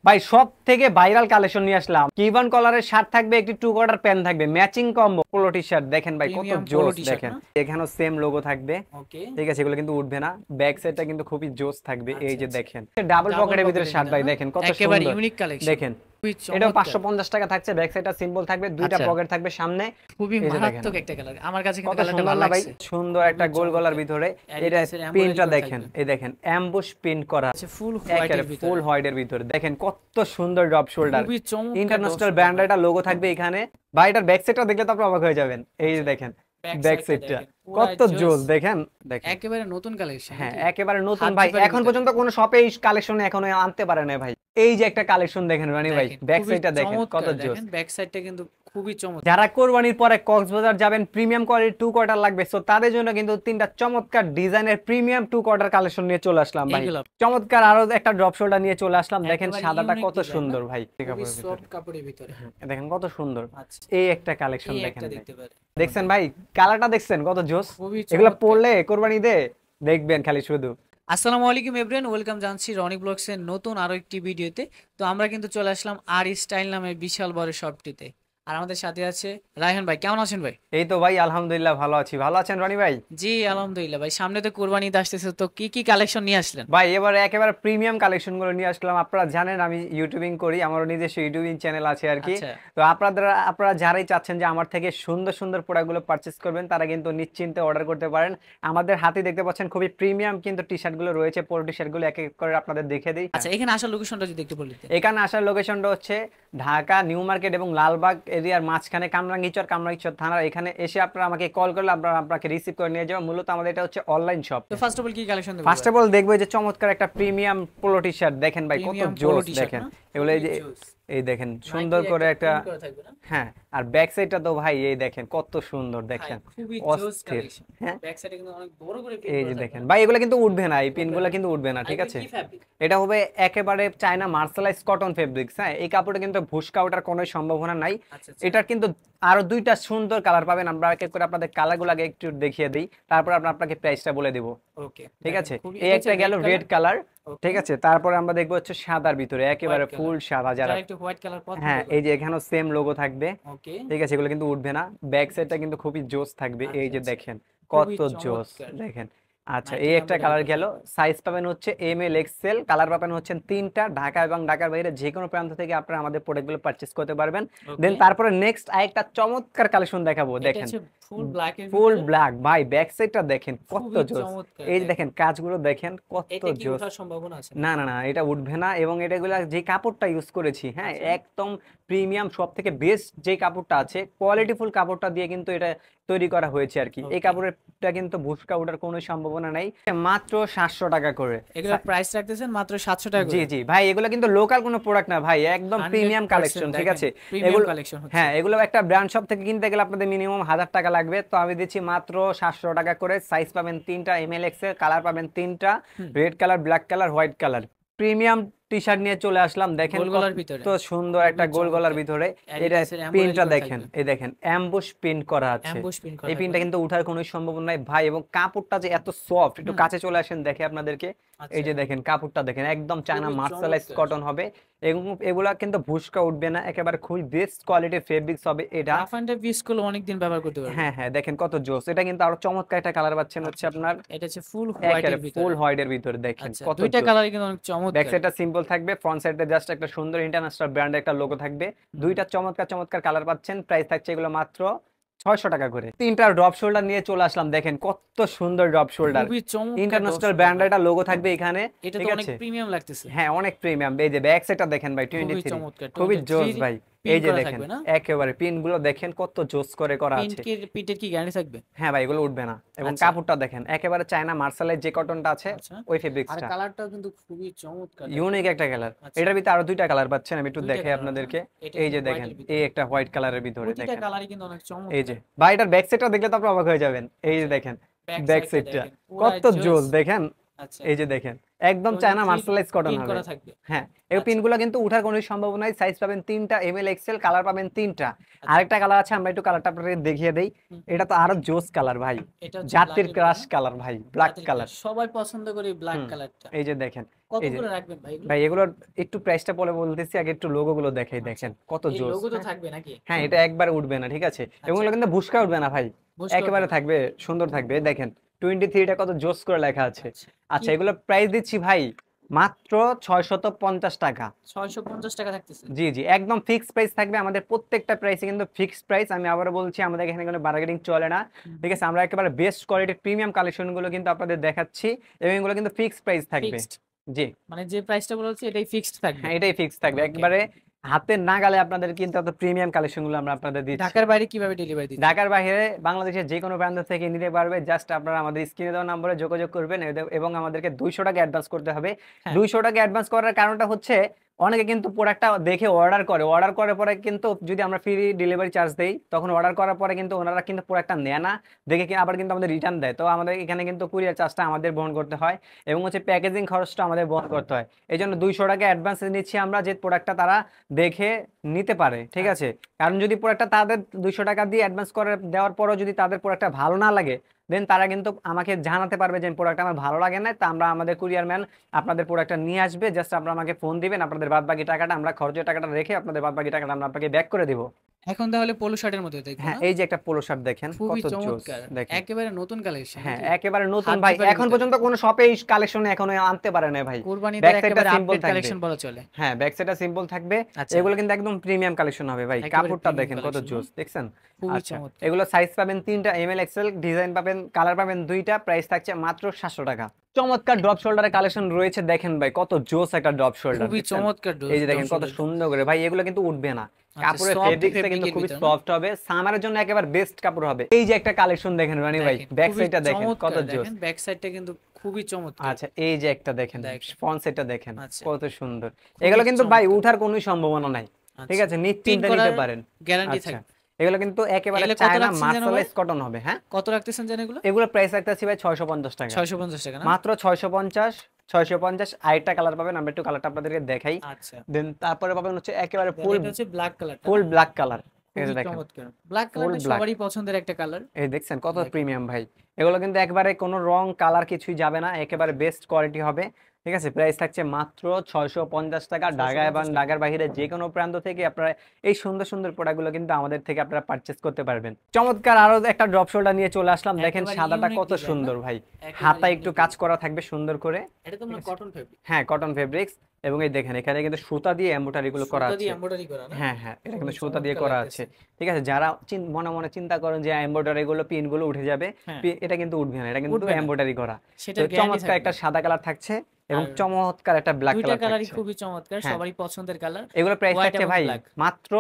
ভাই সব থেকে ভাইরাল কালেকশন নিয়ে আসলাম। কিবন কলারের শার্ট থাকবে, একটি টু কোয়ার্টার প্যান্ট থাকবে, matching combo polo T shirt. দেখেন ভাই কত প্রিমিয়াম পোলো জোস, টি-শার্ট দেখেন না? এখানেও সেম লোগো থাকবে। ওকে। ঠিক আছে, এগুলো কিন্তু উঠবে না। ব্যাক সাইডটা কিন্তু খুবই জোস থাকবে। এই আচ্ছা, যে আচ্ছা। দেখেন ডাবল ডাবল পকেটের ভিতরে পকেটের শার্ট, ভিতরে ভাই না? দেখেন কত একেবারে সুন্দর। Unique collection. দেখেন খুবই এটাও চমৎকার। 550 টাকা থাকছে। ব্যাক সাইডটা সিম্পল থাকবে, দুইটা আচ্ছা, পকেট থাকবে সামনে। খুবই এই যে দেখেন মারাত্মক একটা কালার। আমার কাছে কিন্তু কত কালারটা সুন্দর ভালো না ভাই, লাগছে। সুন্দর একটা খুবই গোল গলার চমৎকার। ভিতরে। এটা অ্যাডিডাসের এমব্রয়ডারি প্রিন্টটা করা দেখেন, থাকবে। এই দেখেন অ্যাম্বুশ প্রিন্ট করা আচ্ছা, ফুল একেবারে হোয়াইটের ফুল ভিতরে। হোয়াইটের ভিতরে। দেখেন কত সুন্দর ড্রপ শোল্ডার, খুবই চমৎকার ড্রপ ইন্টারন্যাশনাল শোল্ডার ব্র্যান্ড ভাই। একটা লোগো থাকবে এখানে। ভাই এটার ব্যাক সাইডটা দেখলে তো আপনি অবাক হয়ে যাবেন। এই যে আচ্ছা, দেখেন ব্যাক ব্যাক সাইডটা সাইডটা দেখেন। পুরা কত জোস। জোস, দেখেন দেখেন। একেবারে নতুন কালেকশন হ্যাঁ নাকি? একেবারে নতুন হাত ভাই, জিপারের এখন ভিতরে। পর্যন্ত কোনো শপে এই কালেকশন এখনো আনতে পারে না ভাই। এই যে একটা কালেকশন দেখেন রানি ভাই, দেখেন ব্যাক খুবই সাইডটা দেখেন কত চমৎকার। জোস। দেখেন ব্যাক সাইডটা কিন্তু খুবই চমৎকার। যারা কোরবানির পরে কক্সবাজার যাবেন, প্রিমিয়াম কোয়ালিটি টু কোয়ার্টার লাগবে, সো তাদের জন্য কিন্তু তিনটা চমৎকার ডিজাইনের প্রিমিয়াম টু কোয়ার্টার কালেকশন নিয়ে চলে আসলাম ভাই। এইগুলো চমৎকার আরো একটা ড্রপ শোল্ডার নিয়ে চলে আসলাম। দেখেন একেবারে সাদাটা ইউনিক কত ডিজাইন না? সুন্দর ভাই, খুবই কাপড়ের ভিতরে। সফট কাপড়ের ভিতরে। দেখেন কত সুন্দর। আচ্ছা, এই একটা কালেকশন এই দেখেন একটা ভাই, দেখতে পারেন। দেখছেন ভাই কালারটা দেখছেন কত জোস। খুবই এগুলা চমৎকার। পরলে কোরবানি দে দেখবেন খালি শুধু। আসসালামু আলাইকুম এভরিওয়ান, ওয়েলকাম জানাচ্ছি রনিক ব্লগসের নতুন আরো একটি ভিডিওতে। তো আমরা কিন্তু চলে আসলাম আর স্টাইল নামের বিশাল বড় শপটিতে। আর আমাদের সাথে আছে রায়হান ভাই। কেমন আছেন ভাই? এই তো ভাই আলহামদুলিল্লাহ ভালো আছি। ভালো আছেন রনি ভাই? জি আলহামদুলিল্লাহ ভাই। সামনে তো কোরবানি ঈদ আসতেছে, তো কি কি কালেকশন নিয়ে আসলেন? ভাই এবারে একেবারে প্রিমিয়াম কালেকশন গুলো নিয়ে আসলাম। আপনারা জানেন আমি ইউটিউবিং করি, আমারও নিজস্ব ইউটিউবিং চ্যানেল আছে আর কি। আচ্ছা, তো আপনারা যারাই চাচ্ছেন যে আমার থেকে সুন্দর সুন্দর প্রোডাক্টগুলো পারচেস করবেন, তারা কিন্তু নিশ্চিন্তে অর্ডার করতে পারেন। আমাদের হাতে দেখতে পাচ্ছেন খুবই প্রিমিয়াম কিন্তু টি শার্ট গুলো রয়েছে। পুরো টি শার্ট গুলো এক এক করে আপনাদের দেখে দিই। আচ্ছা, এখানে আসার লোকেশনটা যদি একটু বলতেন। এখানে আসার লোকেশনটা হচ্ছে ঢাকা নিউ মার্কেট এবং লালবাগ এরিয়ার মাঝখানে কামরাঙ্গীরচর থানার এখানে এসে আপনারা আমাকে কল করলে আপনাকে রিসিভ করে নিয়ে যাবো। মূলত আমাদের এটা হচ্ছে অনলাইন শপ। তো ফার্স্ট অফ অল কি কালেকশন দেবো ফার্স্ট ভাই? অফ অল দেখবো এই যে চমৎকার একটা প্রিমিয়াম পোলো টি শার্ট। দেখেন ভাই কত প্রিমিয়াম পোলো জোস, টি-শার্ট দেখেন না? এগুলো। এই খুবই যে জোস। এই দেখেন সুন্দর নাইকির করে একটা, প্রিন্ট করা থাকবে না? হ্যাঁ। আর ব্যাক সাইডটা তো ভাই এই দেখেন কত সুন্দর, ভাই দেখেন খুবই জোস অস্থির। কালেকশন। হ্যাঁ ব্যাক সাইডে কিন্তু অনেক বড় করে প্রিন্ট এই করা যে থাকবে দেখেন না? ভাই, এগুলো কিন্তু উঠবে না, এই উঠবে পিনগুলো না? কিন্তু উঠবে না, আর ঠিক এগুলো আছে। কি ফ্যাব্রিক? এটা হবে একেবারে চায়না মার্শালাইজ কটন ফেব্রিক্স। হ্যাঁ এই কাপড়ে কিন্তু ভুসকা ওঠার কোনো সম্ভাবনা নাই। আচ্ছা, আচ্ছা। এটার কিন্তু আরো দুইটা সুন্দর কালার পাবেন। আমরা এক এক করে আপনাদের কালারগুলো আগে একটু দেখিয়ে দিই, তারপর আপনাকে প্রাইসটা বলে দিব। ওকে, ঠিক দেখেন আছে, খুবই, এই এটা হচ্ছে একটা গেল রেড রেড কালার। কালার। ওকে, ঠিক আছে, তারপরে আমরা দেখবো হচ্ছে সাদার ভিতরে একেবারে হোয়াইট ফুল কালার। সাদা যারা। যারা একটু হোয়াইট কালার পছন্দ হ্যাঁ করে। এই যে এখানেও সেম লোগো থাকবে। ওকে। ঠিক আছে, এগুলো কিন্তু উঠবে না। ব্যাক সাইডটা কিন্তু খুবই জোস থাকবে। এই আচ্ছা, যে আচ্ছা। দেখেন খুবই কত জোস, চমৎকার। দেখেন। আচ্ছা এই নাইকির একটা এমব্রয়ডারি কালার করা গেল। থাকবে। সাইজ পাবেন হচ্ছে এম এল এক্সেল, কালার পাবেন হচ্ছে তিনটা। ঢাকা এবং ঢাকার বাইরে যে কোনো প্রান্ত থেকে আপনারা আমাদের প্রোডাক্টগুলো পারচেস করতে পারবেন। দেন ওকে, তারপরে নেক্সট আরেকটা চমৎকার কালেকশন দেখাবো। এটা দেখেন হচ্ছে ফুল ব্ল্যাক এর ফুল ভিতরে। ব্ল্যাক ভাই, ব্যাক সাইডটা দেখেন কত খুবই জোস। চমৎকার এই যে দেখেন। দেখেন কাজগুলো দেখেন কত এটা কি জোস। ওঠার সম্ভাবনা আছে না নাকি? না না, এটা উঠবে না। এবং এটাগুলা যে কাপড়টা ইউজ করেছি, হ্যাঁ আচ্ছা, একদম প্রিমিয়াম, সব থেকে বেস্ট যে কাপড়টা আছে, কোয়ালিটিফুল কাপড়টা দিয়ে কিন্তু এটা তৈরি করা হয়েছে আর কি। এই ওকে। কাপড়েরটা কিন্তু ভুসকা ওঠার কোনো সম্ভাবনা নাই। মাত্র 700 টাকা করে। এগুলোর প্রাইস রাখতেছেন মাত্র 700 টাকা জি করে। জি ভাই, এগুলো কিন্তু লোকাল কোনো প্রোডাক্ট না ভাই, একদম প্রিমিয়াম 100% কালেকশন। ঠিক দেখেন আছে, প্রিমিয়াম এগুলো, কালেকশন হচ্ছে। হ্যাঁ এগুলো একটা ব্র্যান্ড শপ থেকে কিনতে গেলে আপনাদের মিনিমাম 1000 টাকা লাগবে। তো আমি দিচ্ছি মাত্র 700 টাকা করে। সাইজ পাবেন তিনটা এম এল এক্স এর, কালার পাবেন তিনটা, হুম, red colour, black colour, white colour. Premium T shirt নিয়ে চলে আসলাম। দেখেন গোল গলার ভিতরে। কত সুন্দর একটা খুবই গোল গলার চমৎকার। ভিতরে। এটা অ্যাডিডাসের এমব্রয়ডারি প্রিন্টটা করা দেখেন, থাকবে। এই দেখেন অ্যাম্বুশ প্রিন্ট করা আছে। অ্যাম্বুশ প্রিন্ট করা এই থাকবে প্রিন্টটা না? কিন্তু উঠার কোনো সম্ভাবনা নাই ভাই। এবং কাপড়টা যে এত সফট, একটু হুম, কাছে চলে আসেন দেখে আপনাদেরকে। এই আচ্ছা। যে দেখেন কাপড়টা দেখেন, একদম চায়না খুবই মার্শালাইজ চমৎকার। কটন হবে। এবং এগুলা কিন্তু ভুসকা উঠবে না, একেবারে খুবই বেস্ট কোয়ালিটির ফেব্রিক্স হবে এটা। রাফ এন্ড টাফ ইউজ করলে অনেকদিন ব্যবহার করতে পারবেন। হ্যাঁ হ্যাঁ দেখেন কত জোস। এটা কিন্তু আরো চমৎকার একটা কালার পাচ্ছেন হচ্ছে আচ্ছা, আপনার এটা হচ্ছে ফুল হোয়াইট একেবারে এর ফুল ভিতরে। হোয়াইটের ভিতরে। দেখেন আচ্ছা, কত দুইটা জোস। কালারই কিন্তু অনেক ব্যাক চমৎকার। সাইডটা সিম্পল থাকবে, ফ্রন্ট সাইডে জাস্ট একটা সুন্দর ইন্টারন্যাশনাল ব্র্যান্ডের একটা লোগো থাকবে। হুম, দুইটা চমৎকার চমৎকার কালার পাচ্ছেন। প্রাইস থাকছে এগুলো মাত্র 600 টাকা করে। তিনটা ড্রপ শোল্ডার নিয়ে চলে আসলাম। দেখেন কত সুন্দর ড্রপ শোল্ডার, খুবই চমৎকার ইন্টারন্যাশনাল দর্শকরা ব্র্যান্ডের ভাই। একটা লোগো থাকবে এখানে। এটা তো ঠিক অনেক আছে, প্রিমিয়াম লাগতেছে। হ্যাঁ অনেক প্রিমিয়াম। এই যে ব্যাক সাইডটা দেখেন ভাই খুবই 23, চমৎকার। খুবই জোস 23 ভাই। এই প্রিন্ট যে করা দেখেন থাকবে না? একেবারে পিন গুলো দেখেন কত জোস করে করা প্রিন্ট আছে। কি, প্রিন্টের কি গ্যারান্টি থাকবে? হ্যাঁ ভাই, এগুলো উঠবে না। এবং আচ্ছা, কাপড়টা দেখেন একেবারে চায়না মার্শালের যে কটনটা আছে, আচ্ছা। ওই আর ফেব্রিক্সটা। কালারটাও কিন্তু খুবই চমৎকার দেখেন। ইউনিক একটা কালার। আচ্ছা, এটার ভিতরে আরো দুইটা কালার পাচ্ছেন, আমি একটু দুইটা দেখাই কালার না? আপনাদেরকে। এটা এই কিন্তু যে দেখেন হোয়াইটের এই ভিতরে। একটা হোয়াইট কালারের ভিতরে প্রতিটা দেখেন। কালারই কিন্তু অনেক এই যে চমৎকার। ভাই, এটার ব্যাক সাইডটা দেখলে তো আপনি অবাক হয়ে যাবেন। এই যে আচ্ছা, দেখেন ব্যাক ব্যাক সাইডটা সাইডটা দেখেন পুরা কত জোস। জোস, দেখেন আচ্ছা, এই যে দেখেন একদম তো চায়না নিচে মার্শালাইজ কটন প্রিন্ট হবে। করা থাকবে। হ্যাঁ, এই আচ্ছা, পিনগুলো কিন্তু উঠার কোনো সম্ভাবনা নাই। সাইজ পাবেন 3টা, এম এল এক্সেল, কালার পাবেন 3টা। আচ্ছা। আরেকটা কালার আছে, আমরা একটু কালারটা আপনাদের দেখিয়ে দেই। হুম, এটা তো আরো জোস কালার ভাই, এটা হচ্ছে জাতির ব্ল্যাকের ভিতরে ক্রাশ না? কালার ভাই, ব্ল্যাক জাতের কালার। ক্রাশ। সবাই পছন্দ করে ব্ল্যাক হুম, কালারটা। এই যে দেখেন, কত এই যে করে রাখবেন ভাই এগুলো? ভাই এগুলোর একটু প্রাইসটা বলে বলতেছি, আগে একটু লোগো গুলো দেখাই, আচ্ছা। দেখেন কত এই জোস। লোগো তো হ্যাঁ, থাকবে নাকি? হ্যাঁ, এটা একবারে উঠবে না, ঠিক আছে, এবং আচ্ছা, এগুলো কিন্তু ভুসকা উঠবে না ভাই, বুঝতে পারবে একেবারে না। থাকবে, সুন্দর থাকবে। এই দেখেন 23টা কত জোস করে লেখা আছে। আচ্ছা। কি আচ্ছা, এগুলো প্রাইস দিচ্ছি ভাই মাত্র 650 টাকা। ৬৫০ টাকা থাকতেছে? জি, জি, একদম ফিক্সড প্রাইস থাকবে। আমাদের প্রত্যেকটা প্রাইসে কিন্তু ফিক্সড প্রাইস। আমি আবারও বলছি, আমাদের এখানে কোনো বার্গেনিং চলে না। হুম, ঠিক আছে, আমরা একেবারে বেস্ট কোয়ালিটির প্রিমিয়াম কালেকশনগুলো কিন্তু আপনাদের দেখাচ্ছি, এবং এগুলো কিন্তু ফিক্সড প্রাইস থাকবে। ফিক্সড। জি, মানে যে প্রাইসটা বলা হচ্ছে এটাই ফিক্সড থাকবে। হ্যাঁ, এটাই ফিক্স থাকবে ওকে। একবারে হাতের নাগালে। আপনাদের কিন্তু এত প্রিমিয়াম কালেকশনগুলো আমরা আপনাদের দিচ্ছি। ঢাকার বাইরে কিভাবে ডেলিভারি দিচ্ছেন? ঢাকার বাইরে বাংলাদেশের যে কোনো প্রান্ত থেকে নিতে পারবে। জাস্ট আপনারা আমাদের স্ক্রিনে দেওয়া নম্বরে যোগাযোগ করবেন, এবং আমাদেরকে 200 টাকা অ্যাডভান্স করতে হবে। হ্যাঁ, 200 টাকা অ্যাডভান্স করার কারণটা হচ্ছে, অনেকে কিন্তু প্রোডাক্টটা দেখে অর্ডার করার পরে কিন্তু যদি আমরা ফ্রি ডেলিভারি চার্জ দেই, তখন অর্ডার করার পরে কিন্তু ওনারা কিন্তু প্রোডাক্টটা নেয় না, দেখে আবার কিন্তু আমাদের রিটার্ন দেয়। তো আমাদের এখানে কিন্তু কুরিয়ার চার্জটা আমাদের বহন করতে হয়, এবং হচ্ছে প্যাকেজিং খরচটা আমাদের বহন করতে হয়। এই জন্য 200 টাকা অ্যাডভান্স নিচ্ছি আমরা, যে প্রোডাক্টটা তারা দেখে নিতে পারে, ঠিক আচ্ছা। আছে। কারণ যদি প্রোডাক্টটা তাদের 200 টাকা দিয়ে অ্যাডভান্স করে দেওয়ার পরও যদি তাদের প্রোডাক্টটা ভালো না লাগে, দেন তারা কিন্তু আমাকে জানাতে পারবে যে প্রোডাক্টটা আমার ভালো লাগে না। তা আমরা, আমাদের কুরিয়ার ম্যান আপনাদের প্রোডাক্টটা নিয়ে আসবে। জাস্ট আপনারা আমাকে ফোন দিবেন, আপনাদের বাদবাকি টাকাটা, আমরা খরচের টাকাটা রেখে আপনাদের বাদবাকি টাকাটা আমরা আপনাকে ব্যাক করে দিব। এখন তাহলে পোলো শার্টের মধ্যে দেখবো হ্যাঁ, না? এই যে একটা পোলো শার্ট দেখেন খুবই কত জোস, চমৎকার। দেখেন। একেবারে নতুন কালেকশন হ্যাঁ, নাকি? একেবারে নতুন হাত ভাই, জিপারের এখন ভিতরে। পর্যন্ত কোনো শপে এই কালেকশন এখনো আনতে পারে না ভাই। কুরবানিদের ব্যাক সাইডটা একেবারে সিম্পল আপডেট থাকবে। কালেকশন বলা চলে। হ্যাঁ, ব্যাক সাইডটা সিম্পল থাকবে। আচ্ছা, এগুলো কিন্তু একদম প্রিমিয়াম কালেকশন হবে ভাই, একেবারে কাপড়টা প্রিমিয়াম দেখেন কত কালেকশন না? জোস, দেখছেন। খুবই আচ্ছা, চমৎকার। এগুলো সাইজ পাবেন 3টা, এম এল এক্সেল, ডিজাইন পাবেন, কালার পাবেন 2টা, প্রাইস থাকছে মাত্র 700 টাকা। চমৎকার ড্রপ শোল্ডারের কালেকশন রয়েছে, দেখেন ভাই কত জোস একটা ড্রপ শোল্ডার, খুবই দেখছেন। চমৎকার এই যে ড্রপ দেখেন কত শোল্ডার। সুন্দর করে ভাই, এগুলো কিন্তু উঠবে না। আচ্ছা, কাপড়ের সফট ফেব্রিক্সটা কিন্তু ফেব্রিকের খুবই ভিতরে না? সফট হবে, সামারের জন্য একেবারে বেস্ট কাপড় হবে। এই যে একটা কালেকশন দেখেন রানি ভাই, দেখেন ব্যাক খুবই সাইডটা দেখেন কত চমৎকার। জোস। দেখেন ব্যাক সাইডটা কিন্তু খুবই চমৎকার। আচ্ছা, এই যে একটা দেখেন, দেখেন ফ্রন্ট সাইডটা দেখেন আচ্ছা, কত সুন্দর। খুবই এগুলো কিন্তু ভাই চমৎকার। উঠার কোনো সম্ভাবনা নাই, ঠিক আচ্ছা, আছে, পিন নিশ্চিন্তে নিতে করার পারেন। গ্যারান্টি আচ্ছা, থাকবে। এগুলো কিন্তু একেবারে এগুলো কত চায়না রাখছেন যেন ভাই? মার্শালাইজ কটন হবে। হ্যাঁ, কত রাখতেছেন যেন এগুলো? এগুলো প্রাইস রাখতেছি ভাই 650 টাকা, ৬৫০ টাকা না? মাত্র 650। 650 আরেকটা কালার পাবেন, আমরা একটু কালারটা আপনাদেরকে দেখাই। আচ্ছা, দেন তারপরে পাবেন হচ্ছে একেবারে দেন ফুল, এটা হচ্ছে ব্ল্যাক কালারটা ফুল না? Black colour. এই যে খুবই দেখেন চমৎকার। ব্ল্যাক ফুল কালারটা ব্ল্যাক, সবারই পছন্দের একটা কালার। এই দেখছেন কত দেখেন প্রিমিয়াম ভাই। এগুলো কিন্তু একবারে কোনো রং কালার কিছুই যাবে না, একেবারে বেস্ট কোয়ালিটি হবে, ঠিক আছে। প্রাইস থাকছে মাত্র 650 টাকা। ঢাকা এবং ৬৫০ টাকা। ঢাকার বাইরে যে কোনো প্রান্ত থেকে আপনারা এই সুন্দর সুন্দর প্রোডাক্টগুলো কিন্তু আমাদের থেকে আপনারা পারচেস করতে পারবেন। চমৎকার আরো একটা ড্রপ শোল্ডার নিয়ে চলে আসলাম, দেখেন একেবারে সাদাটা ইউনিক কত ডিজাইন না? সুন্দর ভাই, একেবারে হাতায় একটু ইউনিক কাজ ডিজাইন। করা থাকবে সুন্দর করে। এটা তো মনে কটন ফেব্রিক। হ্যাঁ, কটন ফেব্রিক্স, এবং এই দেখেন এখানে কিন্তু সুতা দিয়ে এমব্রয়ডারি গুলো করা সুতা আছে। দিয়ে এমব্রয়ডারি করা না? হ্যাঁ, হ্যাঁ, এটা কিন্তু খুবই সুতা দিয়ে চমৎকার করা আছে, লাগতেছে। ঠিক আছে। যারা মনে মনে চিন্তা করেন যে এমব্রয়ডারি গুলো, পিন গুলো উঠে যাবে, হ্যাঁ, এটা কিন্তু উঠবে না, এটা কিন্তু উঠবে না। এমব্রয়ডারি করা। তো সেটার গ্যারান্টি চমৎকার একটা থাকবে। সাদা কালার থাকছে, এবং আর চমৎকার একটা ব্ল্যাক দুইটা কালার কালারই থাকছে। খুবই চমৎকার, হ্যাঁ, সবারই পছন্দের কালার। এগুলো প্রাইস হোয়াইট থাকছে এবং ভাই ব্ল্যাক। মাত্র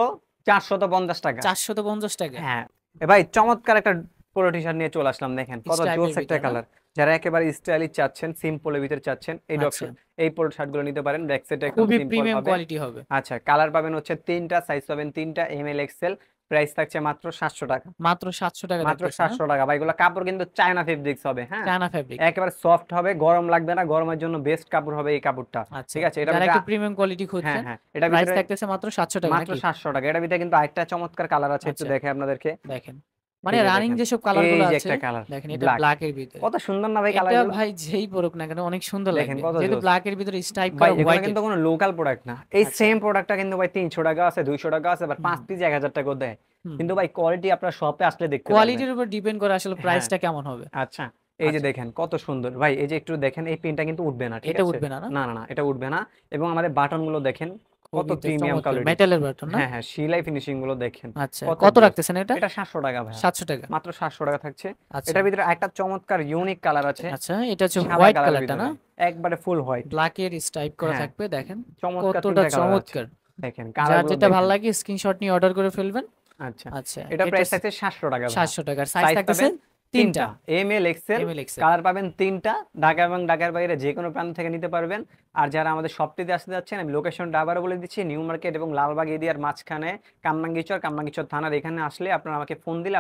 450 টাকা। ৪৫০ টাকা। হ্যাঁ, ভাই চমৎকার একটা পোলো টি শার্ট নিয়ে চলে আসলাম, দেখেন কত স্ট্রাইপের জোস একটা ভিতরে না? কালার। যারা একেবারে স্টাইলিশ চাচ্ছেন, সিম্পলের ভিতরে চাচ্ছেন, আচ্ছা, এই পোলো শার্ট গুলো নিতে পারেন। ব্যাক সাইডে একদম খুবই সিম্পল প্রিমিয়াম হবে। কোয়ালিটি হবে। আচ্ছা, কালার পাবেন হচ্ছে 3টা, সাইজ পাবেন 3টা, এম এল এক্সেল, প্রাইস থাকছে মাত্র 700 টাকা। মাত্র ৭০০ টাকা মাত্র থাকতেছে না? 700 টাকা ভাই। এগুলো কাপড় কিন্তু চায়না ফেব্রিক্স হবে, হ্যাঁ, চায়না ফেব্রিক। একেবারে সফট হবে, গরম লাগবে না, গরমের জন্য বেস্ট কাপড় হবে এই কাপড়টা, আচ্ছা, ঠিক আছে। এটা যারা ভিতরে, একটু প্রিমিয়াম কোয়ালিটি হ্যাঁ, খুঁজছেন, হ্যাঁ, এটা প্রাইস ভিতরে থাকতেছে মাত্র ৭০০ টাকা মাত্র নাকি? 700 টাকা। এটা ভিতরে কিন্তু আরেকটা চমৎকার কালার আছে, একটু আচ্ছা, দেখে আপনাদেরকে। দেখেন। মানে এই যে রানিং দেখেন, যেসব কালার এই গুলো যে আছে, একটা কালার দেখেন এটা ব্ল্যাক, ব্ল্যাক এর ভিতরে। কত সুন্দর না ভাই এটা কালারগুলো, ভাই যেই পরুক না কেন অনেক সুন্দর দেখেন লাগবে। কত যেহেতু জোস ব্ল্যাক এর ভিতরে স্ট্রাইপ ভাই। করা এগুলো হোয়াইট এর। কিন্তু কোনো লোকাল প্রোডাক্ট না, এই আচ্ছা, সেম প্রোডাক্টটা কিন্তু ভাই 300 টাকা আছে, 200 টাকা আছে, আবার 5 হুম, পিস 1000 টাকাও দেয়। হুম। কিন্তু ভাই কোয়ালিটি আপনার শপে আসলে দেখতে পারবেন। কোয়ালিটির উপর ডিপেন্ড করে আসলে হ্যাঁ, প্রাইসটা কেমন হবে। আচ্ছা, এই যে আচ্ছা, দেখেন কত সুন্দর ভাই, এই যে একটু দেখেন, এই পিনটা কিন্তু উঠবে না, ঠিক এটা আছে। উঠবে না না? না, না, না, এটা উঠবে না। এবং আমাদের বাটন গুলো দেখেন কত খুবই প্রিমিয়াম চমৎকার কোয়ালিটি। মেটালের বাটন না? হ্যাঁ, হ্যাঁ, সেলাই ফিনিশিং গুলো দেখেন আচ্ছা, কত কত জোস। রাখতেছেন এটা? এটা 700 টাকা ভাই, ৭০০ টাকা। মাত্র 700 টাকা থাকছে। আচ্ছা, এটার ভিতরে একটা চমৎকার ইউনিক কালার আছে, আচ্ছা, এটা হচ্ছে সাদা হোয়াইট কালারের কালারটা ভিতরে, না? একবারে ফুল হোয়াইট। ব্ল্যাক এর স্ট্রাইপ করা হ্যাঁ, থাকবে, দেখেন চমৎকার কতটা 3টা কালার আছে, চমৎকার। দেখেন যার কালার গুলো যেটা ভালো দেখেন। লাগে স্ক্রিনশট নিয়ে অর্ডার করে ফেলবেন। আচ্ছা, আচ্ছা, এটা এটা প্রাইস থাকছে 700 টাকা ভাই। ৭০০ টাকার সাইজ সাইজ থাকতেছে পাবেন 3টা, তিনটা। M L XL, M L XL. Colour পাবেন 3টা। ঢাকা এবং ঢাকার বাইরে যে কোনো প্রান্ত থেকে নিতে পারবেন। আর যারা আমাদের শপটিতে আসতে যাচ্ছেন, আমি লোকেশনটা আবারও বলে দিচ্ছি, নিউ মার্কেট এবং লালবাগ এরিয়ার মাঝখানে কামরাঙ্গীচর থানার এখানে আসলে আপনারা আমাকে ফোন দিলে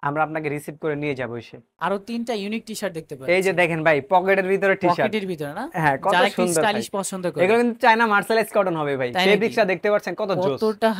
আমরা আপনাকে রিসিভ করে নিয়ে যাবো এসে। আরো 3টা ইউনিক টি-শার্ট দেখতে এই যে পাচ্ছি দেখেন ভাই, পকেটের ভিতরে টি শার্ট। পকেটের ভিতরে না, হ্যাঁ, কত যারা একটু সুন্দর ভাই। স্টাইলিশ পছন্দ করে। এগুলো কিন্তু চায়না মার্সেলাইজ কটন হবে ভাই, তাই নাকি? ফেব্রিক্সটা দেখতে পাচ্ছেন কত জোস। কতটা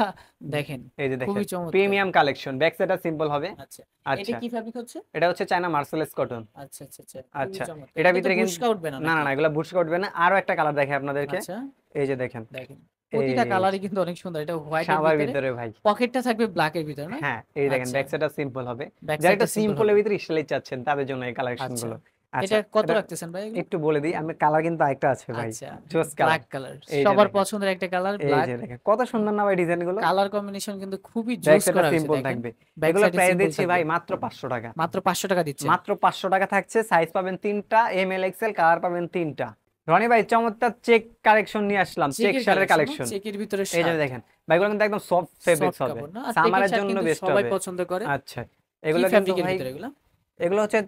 দেখেন, এই যে দেখেন খুবই চমৎকার। প্রিমিয়াম কালেকশন, ব্যাক সাইডটা সিম্পল হবে। আচ্ছা, এটা আচ্ছা, কি ফ্যাব্রিক হচ্ছে? এটা হচ্ছে চায়না মার্সেলাইজ কটন। আচ্ছা আচ্ছা আচ্ছা, খুবই আচ্ছা, চমৎকার। এটার এটা ভিতরে তো কিন্তু বুশকা উঠবে না না না নাকি? না, এগুলো বুটস উঠবে না। আরো একটা কালার দেখে আপনাদেরকে, আচ্ছা, এই যে দেখেন, দেখেন প্রতিটা এই কালারই কিন্তু অনেক সুন্দর। এটা হোয়াইটের সাদার ভিতরে, ভিতরে ভাই। পকেটটা থাকবে ব্ল্যাকের ভিতরে না? হ্যাঁ, এই দেখেন আচ্ছা, ব্যাক সাইডটা সিম্পল হবে। ব্যাক যারা একটু সাইডটা সিম্পল সিম্পলের হবে। ভিতরে স্টাইলিশ চাচ্ছেন তাদের জন্য এই কালেকশন আচ্ছা, গুলো। এটা আচ্ছা, কত এটা রাখতেছেন ভাই এগুলো? একটু বলে দিই, আমি কালার কিন্তু আরেকটা আছে ভাই, আচ্ছা, জোস কালার। ব্ল্যাক কালার এই যে সবার দেখেন, পছন্দের একটা কালার, এই ব্ল্যাক। যে দেখেন কত সুন্দর না ভাই ডিজাইন গুলো। কালার কম্বিনেশন কিন্তু খুবই ব্যাক জোস সাইডটা করা হয়েছে সিম্পল দেখেন। থাকবে। ব্যাক এগুলো সাইডে প্রাইস সিম্পল দিচ্ছি ভাই থাকবে। মাত্র 500 টাকা। মাত্র 500 টাকা দিচ্ছে। মাত্র 500 টাকা থাকছে। সাইজ পাবেন 3টা, এম এল এক্সেল, কালার পাবেন 3টা। রনি ভাই চমৎকার চেক কালেকশন নিয়ে আসলাম, চেক শার্টের কালেকশন। চেকের ভিতরে এই যে শার্ট, দেখেন ভাই, এগুলো কিন্তু একদম সফট ফেব্রিক্স সফট হবে, কাপড় না? আর চেকের সামারের শার্ট জন্য কিন্তু বেস্ট সবাই হবে। পছন্দ করে। আচ্ছা, কি এগুলো কিন্তু ফ্যাব্রিকের ভাই, ভিতরে এগুলো? এগুলো হচ্ছে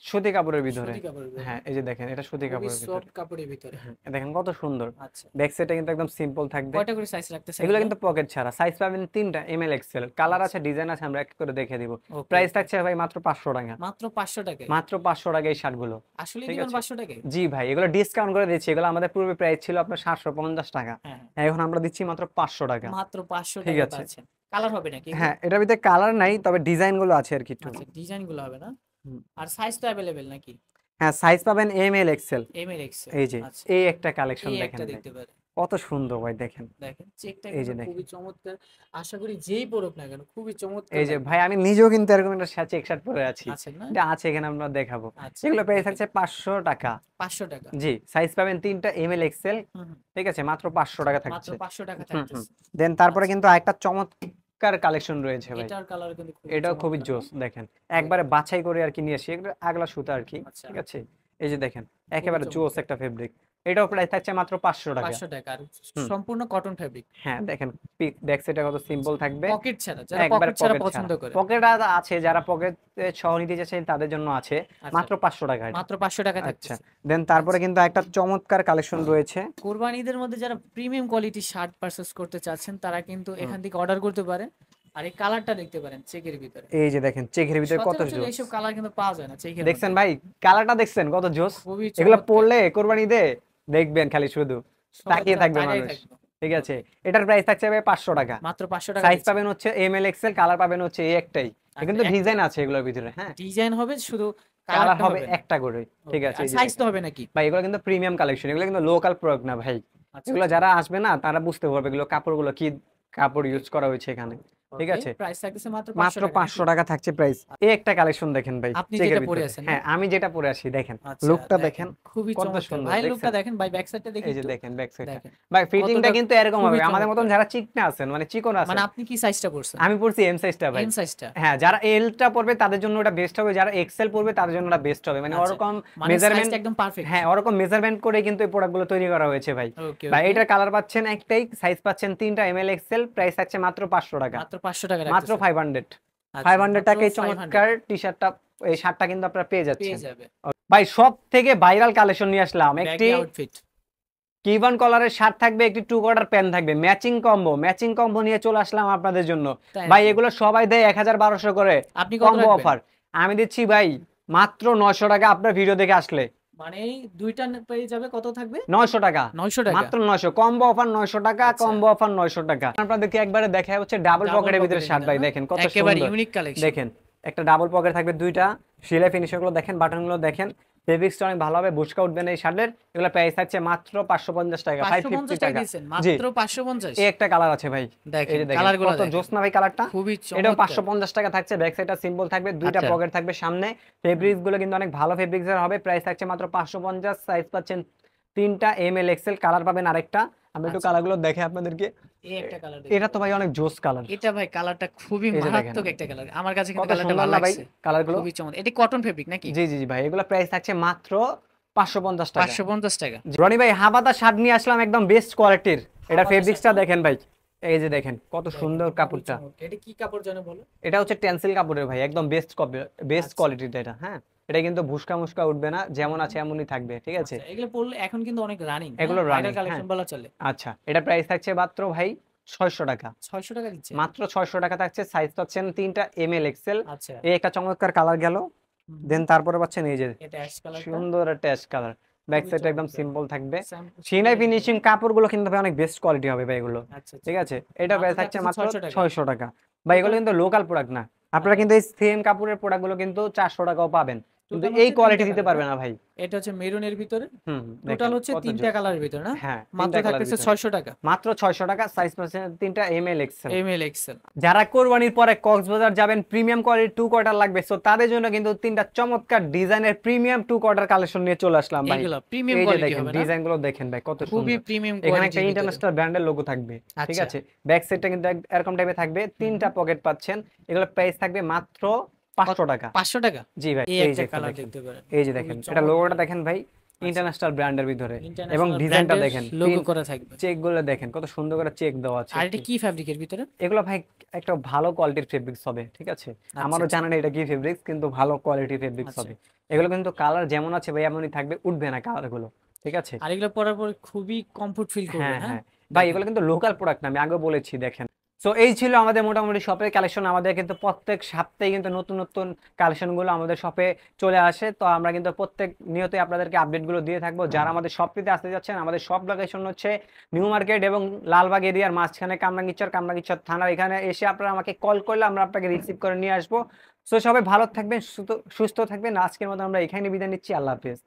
সুতি কাপড়ের ভিতরে। সুতি কাপড়ের ভিতরে, হ্যাঁ, এই যে দেখেন, এটা সুতি খুবই কাপড়ের ভিতরে। সফট কাপড়ের ভিতরে। হ্যাঁ, দেখেন কত সুন্দর। আচ্ছা, ব্যাক সাইডটা কিন্তু একদম সিম্পল থাকবে। কয়টা করে সাইজ রাখতেছেন এগুলো এগুলো? কিন্তু পকেট ছাড়া, সাইজ পাবেন 3টা, এম এল এক্সেল, কালার আছে, ডিজাইন আছে, আমরা এক এক করে দেখে দিব। ওকে, প্রাইস থাকছে ভাই মাত্র 500 টাকা। মাত্র 500 টাকায়? মাত্র 500 টাকা এই শার্টগুলো। আসলে ঠিক দিবেন আছে, 500 টাকায়? জি ভাই, এগুলো ডিসকাউন্ট করে দিচ্ছি। এগুলো আমাদের পূর্বে প্রাইস ছিল আপনার 750 টাকা, হ্যাঁ, এখন আমরা দিচ্ছি মাত্র 500 টাকা। মাত্র 500 ঠিক টাকায় আছে। পাচ্ছেন। কালার হবে নাকি এগুলো? হ্যাঁ, এটার ভিতরে কালার নাই, তবে ডিজাইন গুলো আছে আর কি একটু। আচ্ছা, ডিজাইন গুলো হবে না? হুম। আর সাইজ তো অ্যাভেলেবেল নাকি? হ্যাঁ, সাইজ পাবেন M L XL. M L XL. এই যে আচ্ছা, এই একটা কালেকশন এই দেখেন একটা ভাই, দেখতে পারেন। কত সুন্দর ভাই, দেখেন। দেখেন চেকটা এই যে কিন্তু দেখেন, খুবই চমৎকার। আশা করি যেই পরুক না কেন খুবই চমৎকার এই যে লাগবে। ভাই, আমি নিজেও কিন্তু এরকম একটা চেক শার্ট পরে আছি, আছে না? এটা আছে এখানে, আমরা দেখাবো। আচ্ছা, এগুলো প্রাইস দেখেন, থাকছে 500 টাকা। 500 টাকা। জি, সাইজ পাবেন 3টা, এম এল এক্সেল। হুম, হুম, ঠিক আছে, মাত্র 500 টাকা মাত্র থাকছে। 500 টাকা হুম হুম। থাকতেছে। দেন তারপরে আচ্ছা, কিন্তু আরেকটা চমৎকার কালেকশন রয়েছে ভাই, এটার কালার কিন্তু খুবই এটাও খুবই চমৎকার জোস। না? দেখেন, একবারে বাছাই করে আর কি নিয়ে আসি, এগুলো আগলা সুতা আর কি। আচ্ছা, ঠিক আছে, এই যে দেখেন, খুবই একেবারে জোস চমৎকার। একটা ফেব্রিক। এটাও প্রাইস থাকছে মাত্র 500 টাকা। 500 টাকা আর হুম। সম্পূর্ণ কটন ফেব্রিক। হ্যাঁ, দেখেন ব্যাক সাইডটা কত সিম্পল থাকবে, পকেট ছাড়া, যারা একবার পকেট ছাড়া পকেট ছাড়া। পছন্দ করে। পকেট আছে, যারা পকেট সহ নিতে চাচ্ছেন তাদের জন্য আছে, আচ্ছা, মাত্র 500 টাকা এটা। মাত্র 500 টাকা আচ্ছা, থাকতেছে। দেন তারপরে কিন্তু একটা চমৎকার কালেকশন রয়েছে। কোরবানিদের মধ্যে যারা প্রিমিয়াম কোয়ালিটি শার্ট পারচেজ করতে চাচ্ছেন তারা কিন্তু এখান থেকে অর্ডার করতে পারেন। আর এই কালারটা দেখতে পারেন চেকের ভিতরে। এই যে দেখেন, চেকের ভিতরে কত সচরাচর জোস। এইসব কালার কিন্তু পাওয়া যায় না চেকের দেখছেন মধ্যে। ভাই, কালারটা দেখছেন কত জোস। খুবই এগুলো চমৎকার। পরলে কোরবানি দে দেখবেন খালি শুধু সবাই তাকিয়ে তো থাকবে তাকাই মানুষ। থাকবে। ঠিক আছে, ওকে, এটার প্রাইস থাকছে ভাই 500 টাকা। মাত্র 500 টাকা সাইজ দিচ্ছেন। পাবেন হচ্ছে এম এল এক্সেল, কালার পাবেন হচ্ছে এই একটাই, আচ্ছা, কিন্তু একটাই। ডিজাইন আছে এগুলোর ভিতরে। হ্যাঁ, ডিজাইন হবে শুধু, কালার কালারটা হবে হবে না। একটা করে। ঠিক ওকে, আছে, আর এই যে সাইজ তো দেখেন হবে নাকি? ভাই, এগুলো কিন্তু প্রিমিয়াম কালেকশন, এগুলো কিন্তু লোকাল প্রোডাক্ট না ভাই। আচ্ছা, এগুলো আচ্ছা, যারা আসবে না তারা বুঝতে পারবে এগুলো কাপড়গুলো কি কাপড় ইউজ করা হয়েছে এখানে। ঠিক ওকে, আছে, প্রাইস থাকতেছে মাত্র মাত্র 500 টাকা 500 টাকা থাকছে প্রাইস। এই একটা কালেকশন দেখেন ভাই, আপনি চেকের যেটা পরে ভিতরে। আছেন না? হ্যাঁ, আমি যেটা পরে আসি, দেখেন আচ্ছা, লুকটা দেখেন খুবই কত চমৎকার। সুন্দর। ভাই লুকটা দেখছেন, দেখেন, ভাই ব্যাক সাইডটা দেখি এই যে একটু। দেখেন ব্যাক সাইডটা দেখেন ভাই, ফিটিংটা কতটা, কিন্তু এরকম খুবই হবে। আমাদের মতন চমৎকার। যারা চিকনা আছেন, মানে চিকন আছেন, মানে আপনি কি সাইজটা পড়ছেন? আমি পড়ছি এম সাইজটা ভাই। এম সাইজটা? হ্যাঁ, যারা এলটা পড়বে তাদের জন্য ওটা বেস্ট হবে, যারা এক্সেল পড়বে তাদের জন্য ওটা বেস্ট হবে। মানে আচ্ছা, ওরকম মানে মেজারমেন্ট, সাইজটা একদম পারফেক্ট। হ্যাঁ ওরকম মেজারমেন্ট করে কিন্তু এই প্রোডাক্টগুলো তৈরি করা হয়েছে ভাই। ওকে, ভাই, ওকে, এটার কালার পাচ্ছেন একটাই, সাইজ পাচ্ছেন 3টা, এম এল এক্সেল, প্রাইস আছে মাত্র 500 টাকা। মাত্র 500 টাকা মাত্র রাখতেছেন। 500 আচ্ছা, 500 মাত্র টাকায় 500 চমৎকার টি শার্টটা, এই শার্টটা কিন্তু আপনারা পেয়ে পেয়ে যাচ্ছেন। যাবে। ভাই, সব থেকে ভাইরাল কালেকশন নিয়ে আসলাম, একটি ব্যাগি আউটফিট। কিভান কলারের শার্ট থাকবে, একটি টু কোয়ার্টার প্যান্ট থাকবে, ম্যাচিং কম্বো নিয়ে চলে আসলাম আপনাদের জন্য। তাই ভাই, নাকি? এগুলো সবাই দেয় 1200 করে আপনি কত কম্বো রাখবেন? অফার, আমি দিচ্ছি ভাই মাত্র 900 টাকা। আপনার ভিডিও দেখে আসলে মানে এই দুইটা পেয়ে যাবে, কত থাকবে? 900 টাকা, 900 টাকা। মাত্র 900, কম্বো অফার 900 টাকা, আচ্ছা। কম্বো অফার 900 টাকা। আপনাদেরকে একবারে দেখা হচ্ছে ডাবল ডাবল পকেটের ভিতরে পকেটের শার্ট ভিতরে ভাই, না? দেখেন কত একেবারে সুন্দর। Unique collection. দেখেন, একটা ডাবল পকেট থাকবে, দুইটা সেলাই ফিনিশিং গুলো দেখেন, বাটনগুলো দেখেন, ফেব্রিক্সটা অনেক ভালো হবে, বুশকা উঠবে না এই শার্টের। এগুলো প্রাইস থাকছে মাত্র 550 টাকা, 550 550 টাকা টাকা। দিচ্ছেন, জি, মাত্র 550। এই একটা কালার আছে ভাই, এই দেখেন যে দেখেন কালারগুলো কত দেখেন, জোস না ভাই কালারটা। খুবই এটাও চমৎকার। 550 টাকা থাকছে, ব্যাক সাইডটা সিম্পল থাকবে, দুইটা আচ্ছা। পকেট থাকবে সামনে, ফেব্রিক্স গুলো কিন্তু অনেক ভালো ফেব্রিক্সের হবে, প্রাইস থাকছে মাত্র 550, সাইজ পাচ্ছেন 3টা, এম এল এক্সেল, কালার পাবেন আরেকটা। আমি একটু আচ্ছা। কালারগুলো দেখে আপনাদেরকে। এই একটা কালার এটা তো ভাই অনেক জোস কালার, এটা ভাই কালারটা খুবই এই যে দেখেন। মারাত্মক একটা কালার। আমার কাছে কিন্তু কত কালারটা সুন্দর ভালো না ভাই লাগছে, কালারগুলো। খুবই চমৎকার। এটা কটন ফেব্রিক নাকি? জি জি জি ভাই, এগুলো প্রাইস থাকছে মাত্র 550 টাকা। 550 টাকা। রনি ভাই, হাবাতা শার্ট নিয়ে আসলাম একদম বেস্ট কোয়ালিটির। এটা হাবাতা ফেব্রিক্সটা শার্ট না? দেখেন ভাই, এই যে দেখেন কত দেখেন, সুন্দর খুবই কাপড়টা। চমৎকার। এটা কি কাপড় জানো বলো? এটা হচ্ছে টেন্সিল কাপড়ের ভাই, একদম বেস্ট আচ্ছা। কোয়ালিটির এটা। হ্যাঁ, এটা কিন্তু ভুসকা মুসকা উঠবে না, যেমন আছে এমনই থাকবে। ঠিক আছে, আচ্ছা, এগুলো পরলে এখন কিন্তু অনেক রানিং, এগুলো ভাইরাল running, কালেকশন হ্যাঁ। বলা চলে। আচ্ছা, এটা প্রাইস থাকছে মাত্র ভাই 600 টাকা। 600 টাকা দিচ্ছে? মাত্র 600 টাকা থাকছে। সাইজ পাচ্ছেন 3টা এমএল এক্সেল। আচ্ছা। এই একটা চমৎকার কালার গেল। হুম, দেন তারপরে পাচ্ছেন এই যে এটা অ্যাশ কালারটা সুন্দর একটা অ্যাশ কালার। ব্যাক খুবই সাইডটা একদম চমৎকার। সিম্পল থাকবে। সুন্দর সিনাই একটা ফিনিশিং ডিজাইন। কাপড়গুলো কিন্তু ভাই অনেক বেস্ট কোয়ালিটি হবে ভাই এগুলো। আচ্ছা, আচ্ছা। ঠিক আছে? এটার মাত্র প্রাইস থাকছে থাকতেছে মাত্র 600 টাকা। 600 টাকা। ভাই এগুলো টোটাল কিন্তু লোকাল প্রোডাক্ট না। আপনারা কিন্তু এই সেম কাপড়ের প্রোডাক্টগুলো কিন্তু 400 টাকাও পাবেন। কিন্তু টোটাল এই হচ্ছে কোয়ালিটি 3টা দিতে কালার পারবে না? না ভাই। এটা হচ্ছে মেরুনের ভিতরে। হুম, টোটাল দেখেন হচ্ছে কত 3টা জোস। কালারের ভিতরে না? হ্যাঁ, মাত্র 3টা কালারের থাকতেছে ভিতরে। 600 টাকা। মাত্র 600 টাকা। সাইজ পাচ্ছেন 3টা এমএল এক্সেল। M L Excel. যারা কোরবানির পরে কক্সবাজার যাবেন, প্রিমিয়াম কোয়ালিটির 2 কোয়ার্টার লাগবে, সো তাদের জন্য কিন্তু 3টা চমৎকার ডিজাইনের প্রিমিয়াম 2 কোয়ার্টার কালেকশন নিয়ে চলে আসলাম ভাই। এইগুলা প্রিমিয়াম এই যে কোয়ালিটি দেখেন হবে না? ডিজাইনগুলো দেখেন ভাই কত খুবই সুন্দর। প্রিমিয়াম এখানে একটা কোয়ালিটির ভিতরে। ইন্টারন্যাশনাল ব্র্যান্ডের লোগো থাকবে। ঠিক আচ্ছা। আছে? ব্যাক সাইডটা কিন্তু এরকম টাইপের থাকবে। 3টা পকেট পাচ্ছেন। এগুলোর প্রাইস থাকবে মাত্র 500 টাকা। 500 টাকা? জি ভাই, এই এই একটা যে একটা কালার দেখেন। দেখতে পারেন। এই যে খুবই দেখেন। এটা লোগোটা চমৎকার। দেখেন ভাই, আচ্ছা। ইন্টারন্যাশনাল ব্র্যান্ডের ভিতরে এবং ইন্টারন্যাশনাল ডিজাইনটা ব্র্যান্ডের দেখেন। লোগো করা থাকবে। চেকগুলো দেখেন কত সুন্দর করে চেক দেওয়া আছে। আর এটা কি ফ্যাব্রিকের ভিতরে? এগুলো ভাই একটা ভালো কোয়ালিটির ফেব্রিক্স হবে। ঠিক আছে? আচ্ছা, আমারও আচ্ছা। জানা নেই এটা কি ফেব্রিক্স, কিন্তু ভালো কোয়ালিটির ফেব্রিক্স আচ্ছা। হবে। এগুলো কিন্তু কালার যেমন আছে ভাই এমনই থাকবে, উঠবে না কালারগুলো। ঠিক আছে? আর এগুলো পরার পরে খুবই কমফোর্ট ফিল করবেন, হ্যাঁ, হ্যাঁ? হ্যাঁ। ভাই দেখেন। এগুলো কিন্তু লোকাল প্রোডাক্ট না, আমি আগেও বলেছি দেখেন। সো এই ছিল আমাদের মোটামুটি শপের কালেকশন। আমাদের কিন্তু প্রত্যেক সপ্তাহে কিন্তু নতুন, নতুন কালেকশনগুলো আমাদের শপে চলে আসে। তো আমরা কিন্তু প্রত্যেক নিয়তই আপনাদেরকে আপডেটগুলো দিয়ে থাকবো। যারা আমাদের শপটিতে আসতে যাচ্ছেন, আমাদের শপ লোকেশন হচ্ছে নিউ মার্কেট এবং লালবাগ এরিয়ার মাঝখানে কামরাঙ্গীরচর থানার এখানে এসে আপনারা আমাকে কল করলে আমরা আপনাকে রিসিভ করে নিয়ে আসবো। সো সবাই ভালো থাকবেন, সুস্থ থাকবেন। আজকের মতো আমরা এখানে বিদায় নিচ্ছি। আল্লাহ হাফেজ।